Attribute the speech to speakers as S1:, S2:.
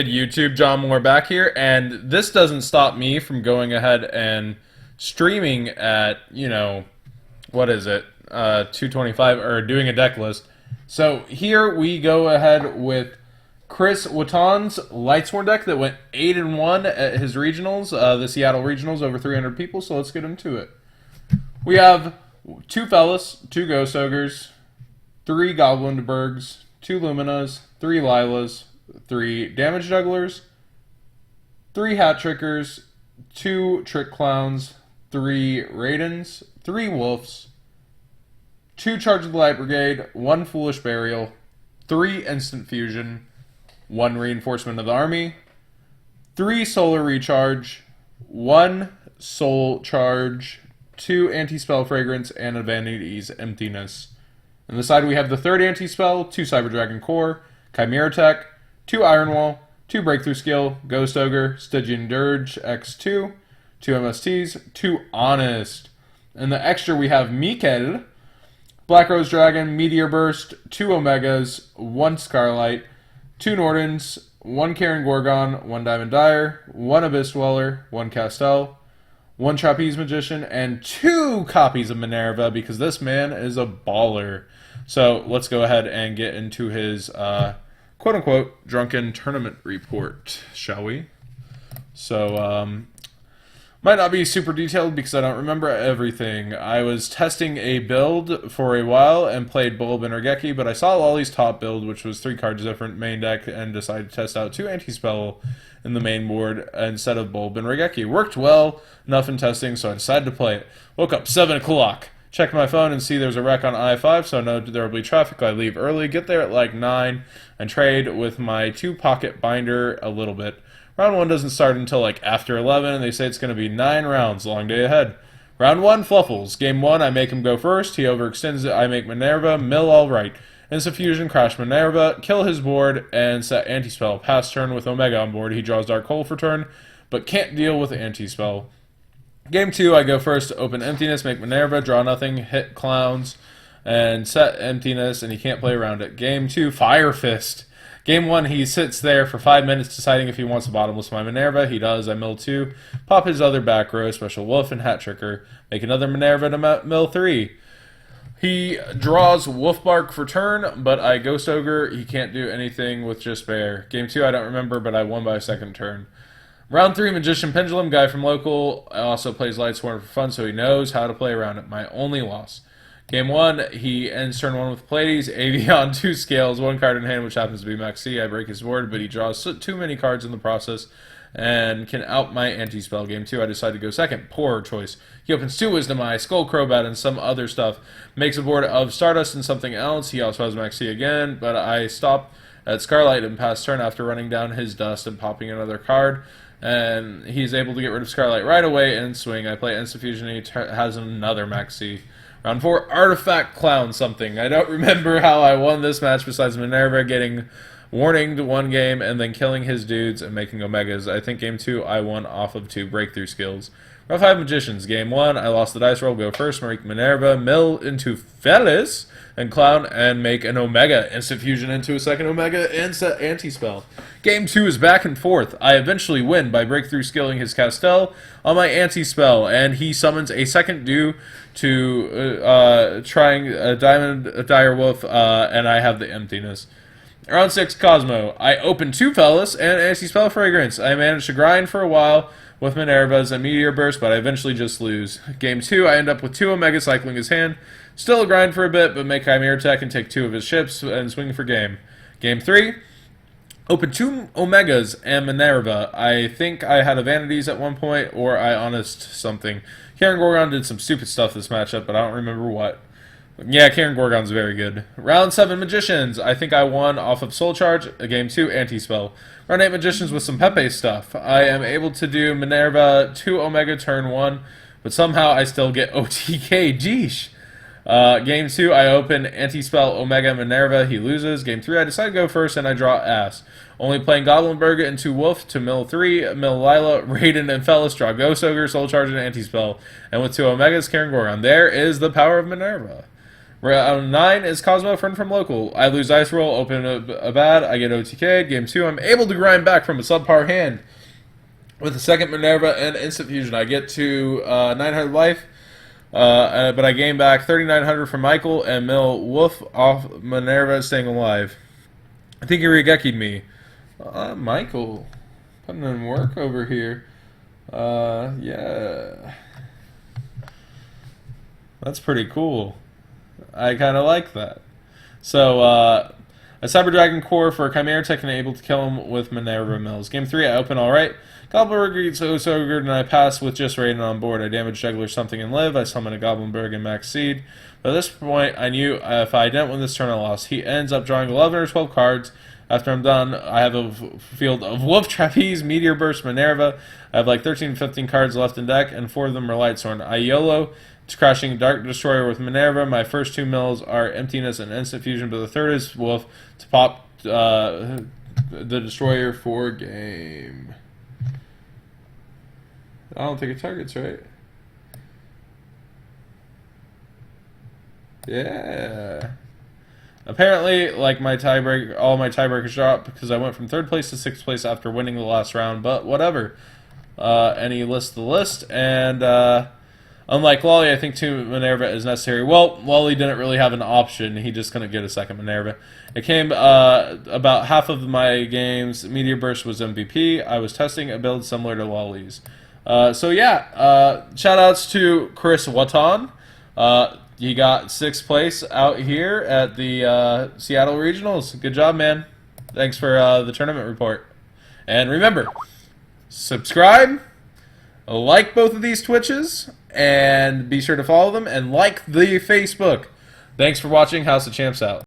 S1: good, YouTube? John Moore back here, and this doesn't stop me from going ahead and streaming at, what is it, 225, or doing a deck list. So here we go ahead with Chris Watton's Lightsworn deck that went 8-1 at his regionals, the Seattle regionals, over 300 people, so let's get into it. We have 2 Fellas, 2 Ghost Ogres, 3 Goblinbergs, 2 Luminas, 3 Lilas, 3 Damage Jugglers, 3 Hat Trickers, 2 Trick Clowns, 3 Raidens, 3 Wolves, 2 Charge of the Light Brigade, 1 Foolish Burial, 3 Instant Fusion, 1 Reinforcement of the Army, 3 Solar Recharge, 1 Soul Charge, 2 Anti-Spell Fragrance, and a Vanity's Emptiness. On the side we have the 3rd Anti-Spell, 2 Cyber Dragon Core, Chimera Tech, 2 Iron Wall, 2 Breakthrough Skill, Ghost Ogre, Stygian Dirge X2, 2 MSTs, 2 Honest. In the extra we have Mikel, Black Rose Dragon, Meteor Burst, 2 Omegas, 1 Scarlight, 2 Nordens, 1 Karen Gorgon, 1 Diamond Dire, 1 Abyss Dweller, 1 Castel, 1 Trapeze Magician, and 2 copies of Minerva, because this man is a baller. So let's go ahead and get into his quote-unquote drunken tournament report, shall we? So, might not be super detailed because I don't remember everything. I was testing a build for a while and played Bulb and Regeki, but I saw Lolly's top build, which was 3 cards different main deck, and decided to test out 2 anti-spell in the main board instead of Bulb and Regeki. Worked well enough in testing, so I decided to play it. Woke up 7 o'clock. Checked my phone and see there's a wreck on I-5, so I know there will be traffic. I leave early, get there at like 9, and trade with my 2-pocket binder a little bit. Round 1 doesn't start until like after 11, and they say it's going to be 9 rounds. Long day ahead. Round 1, Fluffles. Game 1, I make him go first. He overextends it. I make Minerva. Mill all right. Instant Fusion, crash Minerva, kill his board, and set Anti-Spell. Pass turn with Omega on board. He draws Dark Hole for turn, but can't deal with Anti-Spell. Game 2, I go first, open Emptiness, make Minerva, draw nothing, hit Clowns, and set Emptiness, and he can't play around it. Game 2, Fire Fist. Game 1, he sits there for 5 minutes deciding if he wants to bottomless my Minerva. He does. I mill 2. Pop his other back row, Special Wolf and Hat Tricker. Make another Minerva to mill 3. He draws Wolfbark for turn, but I Ghost Ogre. He can't do anything with just Bear. Game 2, I don't remember, but I won by a second turn. Round 3, Magician Pendulum, guy from local, also plays Lightsworn for fun, so he knows how to play around it. My only loss. Game 1, he ends turn 1 with Pleiades, Avion, 2 Scales, 1 card in hand, which happens to be Maxi. I break his board, but he draws too many cards in the process and can out my anti-spell. Game 2, I decide to go second. Poor choice. He opens 2 Wisdom Eye, Skull Crobat, and some other stuff. Makes a board of Stardust and something else. He also has Maxi again, but I stop at Scarlight and pass turn after running down his dust and popping another card. And he's able to get rid of Scarlight right away and swing. I play Instant Fusion, and he has another Maxi. Round 4, Artifact Clown something. I don't remember how I won this match besides Minerva getting warning to 1 game and then killing his dudes and making Omegas. I think Game 2, I won off of 2 breakthrough skills. Round 5, Magicians. Game 1, I lost the dice roll, go first, make Minerva, mill into Fellas and Clown, and make an Omega. Instant Fusion into a second Omega and set Anti-Spell. Game 2 is back and forth. I eventually win by breakthrough skilling his Castel on my Anti-Spell, and he summons a second due to trying a Diamond Dire Wolf, and I have the Emptiness. Round 6, Cosmo. I open 2 Fellas and Anti-Spell Fragrance. I managed to grind for a while with Minervas and Meteor Burst, but I eventually just lose. Game 2, I end up with 2 Omega cycling his hand. Still a grind for a bit, but make Chimera Tech and take 2 of his ships and swing for game. Game 3, open 2 Omegas and Minerva. I think I had a Vanities at one point, or I Honest something. Karen Gorgon did some stupid stuff this matchup, but I don't remember what. Yeah, Karen Gorgon's very good. Round 7, Magicians. I think I won off of Soul Charge. Game 2, Anti-Spell. Round 8, Magicians with some Pepe stuff. I am able to do Minerva, 2 Omega turn 1, but somehow I still get OTK. Jeesh. Game 2, I open Anti-Spell Omega Minerva. He loses. Game 3, I decide to go first, and I draw Ass. Only playing Goblinberg into Wolf to mill 3, mill Lila, Raiden, and Fellas, draw Ghost Ogre, Soul Charge, and Anti-Spell. And with 2 Omegas, Karen Gorgon. There is the power of Minerva. Round 9 is Cosmo, friend from local. I lose dice roll, open a bad, I get OTK'd. Game 2, I'm able to grind back from a subpar hand. With the second Minerva and instant fusion, I get to 900 life, but I gain back 3,900 from Michael and mill Wolf off Minerva, staying alive. I think he Regeki'd me. Michael, putting in work over here. Yeah. That's pretty cool. I kind of like that. So, a Cyber Dragon Core for a Chimera Tech and able to kill him with Minerva Mills. Game 3, I open alright. Goblin gets so good and I pass with just Raiden on board. I damage Juggler something and live. I summon a Goblinberg and Max Seed. But at this point, I knew if I didn't win this turn, I lost. He ends up drawing 11 or 12 cards. After I'm done, I have a field of Wolf Trapeze, Meteor Burst, Minerva. I have like 13, 15 cards left in deck, and 4 of them are Lightsworn. I YOLO. It's crashing Dark Destroyer with Minerva. My first 2 mills are Emptiness and Instant Fusion, but the third is Wolf to pop the Destroyer for game. I don't think it targets, right? Yeah. Apparently, like my tiebreak, all my tiebreakers dropped because I went from 3rd place to 6th place after winning the last round. But whatever. And he lists the list, and unlike Lolly, I think 2 Minerva is necessary. Well, Lolly didn't really have an option. He just couldn't get a second Minerva. It came about half of my games. Meteor Burst was MVP. I was testing a build similar to Lolly's. So yeah, shout outs to Chris Watton. He got 6th place out here at the Seattle Regionals. Good job, man. Thanks for the tournament report. And remember, subscribe, like both of these Twitches, and be sure to follow them, and like the Facebook. Thanks for watching. House of Champs out.